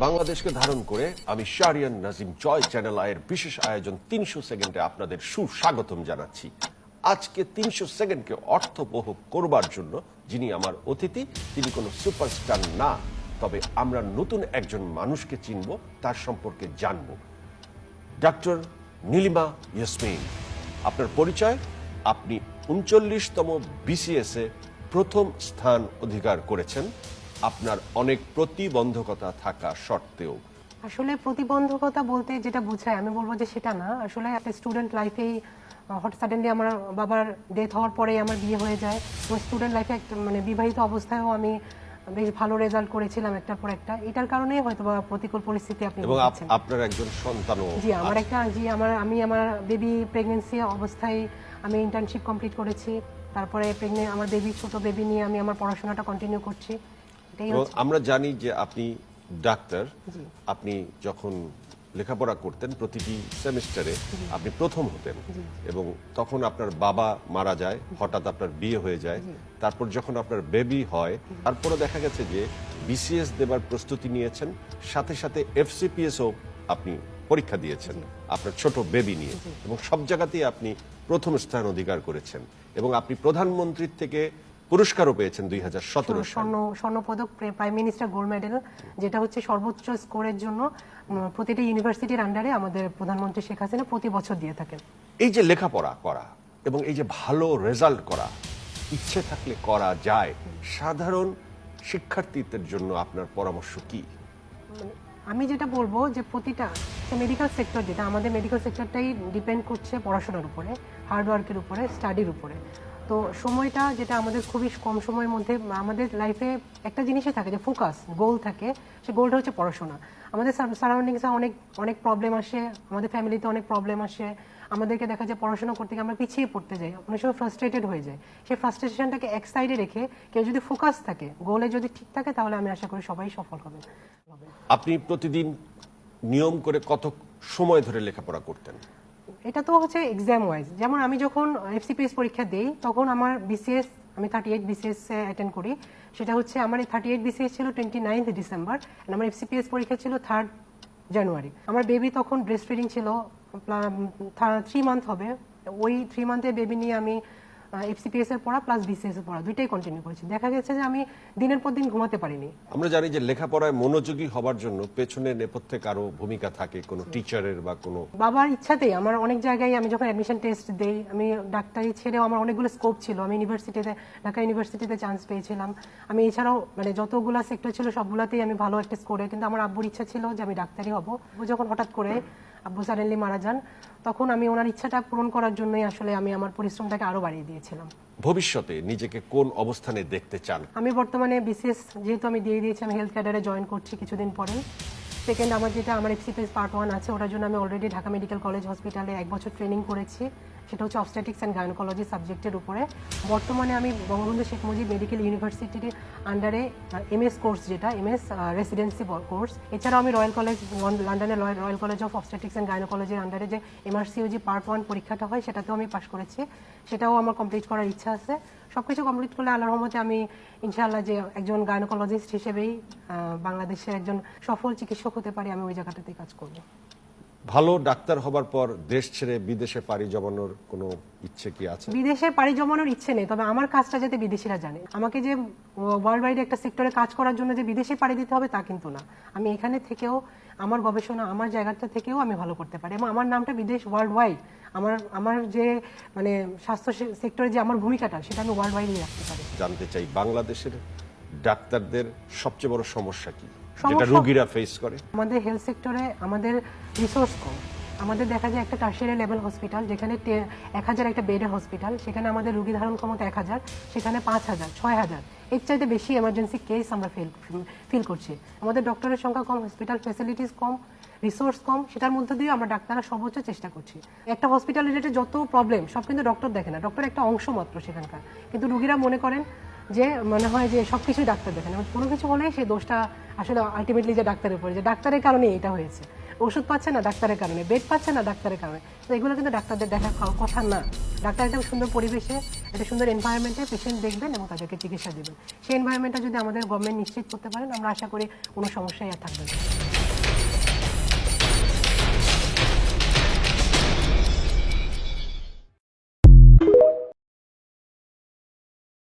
বাংলাদেশকে ধারণ করে আমি শাহরিয়ার নাজিম জয় চ্যানেল আয়ের বিশেষ আয়োজন ৩০০ সেকেন্ডে আপনাদের সুস্বাগতম জানাচ্ছি। আজকে ৩০০ সেকেন্ডকে অর্থবহ করবার জন্য যিনি আমার অতিথি, তিনি কোনো সুপারস্টার না, তবে আমরা নতুন একজন মানুষকে চিনব, তার সম্পর্কে জানব। ডক্টর নীলিমা ইয়াসমিন, আপনার পরিচয়? আপনি ৩৯তম বিসিএস এ প্রথম স্থান অধিকার করেছেন, আপনার অনেক প্রতিবন্ধকতা থাকা সত্ত্বেও। আসলে প্রতিবন্ধকতা বলতে যেটা বোঝায় আমি বলবো যে সেটা না। আসলে একটা স্টুডেন্ট লাইফেই হঠাৎ সাডেনলি আমার বাবার ডেথ হওয়ার পরে আমার বিয়ে হয়ে যায়। এবং স্টুডেন্ট লাইফে একটা বিবাহিত অবস্থায়ও আমি বেশ ভালো রেজাল্ট করেছিলাম একটার পর একটা। এটার কারণেই হয়তো বা প্রতিকূল পরিস্থিতি আপনি এবং বলছেন। আপনার একজন সন্তানও? জি, আমি আমার বেবি প্রেগন্যান্সি অবস্থায় আমি ইন্টার্নশিপ কমপ্লিট করেছি। তারপরে আমার ছোট বেবি নিয়ে আমি আমার পড়াশোনাটা কন্টিনিউ করছি। আমরা জানি যে আপনি ডাক্তার। আপনি যখন লেখাপড়া করতেন প্রতিটি সেমিস্টারে আপনি প্রথম হতেন, এবং তখন আপনার বাবা মারা যায়, হঠাৎ আপনার বিয়ে হয়ে যায়। তারপর যখন আপনার বেবি হয়, তারপরে দেখা গেছে যে বিসিএস দেবার প্রস্তুতি নিয়েছেন, সাথে সাথে এফসিপিএসও আপনি পরীক্ষা দিয়েছেন আপনার ছোট বেবি নিয়ে, এবং সব জায়গাতেই আপনি প্রথম স্থান অধিকার করেছেন, এবং আপনি প্রধানমন্ত্রীর থেকে পুরস্কারও পেয়েছেন 2017 স্বর্ণপদক, প্রাইম মিনিস্টার গোল্ড মেডেল, যেটা হচ্ছে সর্বোচ্চ স্কোরের জন্য প্রতিটি ইউনিভার্সিটির আন্ডারে আমাদের প্রধানমন্ত্রী শেখ হাসিনা প্রতি বছর দিয়ে থাকেন। এই যে লেখাপড়া করা এবং এই যে ভালো রেজাল্ট করা, ইচ্ছে থাকলে করা যায়, সাধারণ শিক্ষার্থীদের জন্য আপনার পরামর্শ কি? আমি যেটা বলবো যে প্রতিটা মেডিকেল সেক্টর, যেটা আমাদের মেডিকেল সেক্টরটাই ডিপেন্ড করছে পড়াশোনার উপরে, হার্ডওয়ার্কের উপরে, স্টাডির উপরে। তো সময়টা যেটা আমাদের খুবই কম সময়ের মধ্যে, আমাদের লাইফে একটা জিনিসই থাকে যে ফোকাস, গোল থাকে। সে গোলটা হচ্ছে পড়াশোনা। আমাদের সারাউন্ডিংসে অনেক অনেক প্রবলেম আসে, আমাদের ফ্যামিলিতে অনেক প্রবলেম আসে, আমাদেরকে দেখা যায় পড়াশোনা করতে গিয়ে আমরা পিছিয়ে পড়তে যাই, অনেক সময় ফ্রাস্ট্রেটেড হয়ে যায়। সেই ফ্রাস্ট্রেশনটাকে এক সাইডে রেখে কেউ যদি ফোকাস থাকে, গোলে যদি ঠিক থাকে, তাহলে আমি আশা করি সবাই সফল হবে। আপনি প্রতিদিন নিয়ম করে কত সময় ধরে লেখাপড়া করতেন? এটা তো হচ্ছে এক্সাম ওয়াইজ। যেমন আমি যখন এফসিপিএস পরীক্ষা দেই, তখন আমার বিসিএস, আমি 38 বিসিএস অ্যাটেন্ড করি। সেটা হচ্ছে আমার 38 বিসিএস ছিল 29 ডিসেম্বর, আমার এফসিপিএস পরীক্ষা ছিল 3 জানুয়ারি। আমার বেবি তখন ব্রেস্ট ফিডিং ছিল, 3 মান্থ হবে। ওই 3 মান্থের বেবি নিয়ে আমি এফসিপিএস এর পড়া প্লাস বিসিএস এর পড়া দুইটাই কন্টিনিউ করেছি। দেখা গেছে যে আমি দিনের পর দিন ঘুমাতে পারিনি। আমরা জানি যে লেখাপড়ায় মনোযোগী হবার জন্য পেছনে নেপথ্যে কারো ভূমিকা থাকে, কোনো টিচারের বা কোনো বাবার ইচ্ছাতেই। আমার অনেক জায়গায় আমি যখন অ্যাডমিশন টেস্ট দেই, আমি ডাক্তারি ছেড়েও আমার অনেকগুলো স্কোপ ছিল। আমি ঢাকা ইউনিভার্সিটিতে চান্স পেয়েছিলাম। আমি এছাড়াও যতগুলো সেক্টর ছিল সবগুলাতেই আমি ভালো একটা স্কোরে, কিন্তু আমার আব্বুর ইচ্ছা ছিল যে আমি ডাক্তারই হব। যখন হঠাৎ করে আব্বু সাডেনলি মারা যান, তখন আমি ওনার ইচ্ছাটা পূরণ করার জন্যই আসলে আমি আমার পরিশ্রমটাকে আরো বাড়িয়ে দিয়েছিলাম। ভবিষ্যতে নিজেকে কোন অবস্থানে দেখতে চান? আমি বর্তমানে বিসিএস যেহেতু আমি দিয়ে দিয়েছি, আমি হেলথ ক্যাডারে জয়েন করছি কিছুদিন পরে। সেকেন্ড, আমার এফসিপিএস পার্ট 1 আছে, ওটার জন্য আমি অলরেডি ঢাকা মেডিকেল কলেজ হসপিটালে 1 বছর ট্রেনিং করেছি। সেটা হচ্ছে অবস্টেটিক্স অ্যান্ড গাইনোকোলজি সাবজেক্টের উপরে। বর্তমানে আমি বঙ্গবন্ধু শেখ মুজিব মেডিকেল ইউনিভার্সিটির আন্ডারে এমএস কোর্স, যেটা এমএস রেসিডেন্সি কোর্স। এছাড়াও আমি লন্ডনের royal college of obstetrics and গাইনোকোলজির আন্ডারে যে এমআরসিওজি পার্ট 1 পরীক্ষাটা হয়, সেটাতেও আমি পাশ করেছি। সেটাও আমার কমপ্লিট করার ইচ্ছা আছে। সবকিছু কমপ্লিট করলে আল্লাহর রহমতে আমি ইনশাআল্লাহ যে একজন গাইনোকোলজিস্ট হিসেবেই বাংলাদেশের একজন সফল চিকিৎসক হতে পারি, আমি ওই জায়গাটাতে কাজ করব। ভালো ডাক্তার হবার পর দেশ ছেড়ে বিদেশে পাড়ি জমানোর কোনো ইচ্ছে কি আছে? বিদেশে পাড়ি জমানোর ইচ্ছে নেই, তবে আমার কাজটা যাতে বিদেশিরা জানে। আমাকে যে ওয়ার্ল্ড ওয়াইড একটা সেক্টরে কাজ করার জন্য যে বিদেশে পাড়ি দিতে হবে তা কিন্তু না। আমি এখানে থেকেও আমার গবেষণা, আমার জায়গাটা থেকেও আমি ভালো করতে পারি, এবং আমার নামটা বিদেশ ওয়ার্ল্ড ওয়াইড। আমার যে স্বাস্থ্য সেক্টরে যে আমার ভূমিকাটা, সেটা আমি ওয়ার্ল্ড ওয়াইডই রাখতে পারি। জানতে চাই বাংলাদেশের ডাক্তারদের সবচেয়ে বড় সমস্যা কি, যেটা রোগীরা ফেস করে? আমাদের হেলথ সেক্টরে আমাদের রিসোর্স কম। আমাদের দেখা যায় একটা টার্সিয়ারি লেভেল হসপিটাল, যেখানে 1000 একটা বেডের হসপিটাল, সেখানে আমাদের রোগী ধারণ ক্ষমতা 1000, সেখানে 5000, 6000, এর চাইতে বেশি এমার্জেন্সি কেস আমরা ফিল করছি। আমাদের ডক্টরের সংখ্যা কম, হসপিটাল ফ্যাসিলিটিস কম, রিসোর্স কম, সেটার মধ্যে দিয়ে আমরা ডাক্তাররা সর্বোচ্চ চেষ্টা করছি। একটা হসপিটাল রিলেটেড যত প্রবলেম সব কিন্তু ডক্টর দেখে না, ডক্টর একটা অংশ মাত্র সেখানকার। কিন্তু রোগীরা মনে করেন যে মনে হয় যে সবকিছুই ডাক্তার দেখেন, কোনো কিছু হলে সেই দোষটা আসলে আলটিমেটলি যে ডাক্তারের উপরে, যে ডাক্তারের কারণে এটা হয়েছে। ওষুধ পাচ্ছে না ডাক্তারের কারণে, বেড পাচ্ছে না ডাক্তারের কারণে। তো এগুলো কিন্তু ডাক্তারদের দেখার কথা না। ডাক্তার একটা সুন্দর পরিবেশে, একটা সুন্দর এনভায়রনমেন্টে পেশেন্ট দেখবেন এবং তাদেরকে চিকিৎসা দেবেন। সেই এনভায়রনমেন্টটা যদি আমাদের গভর্নমেন্ট নিশ্চিত করতে পারেন, আমরা আশা করি কোনো সমস্যাই আর থাকবে না।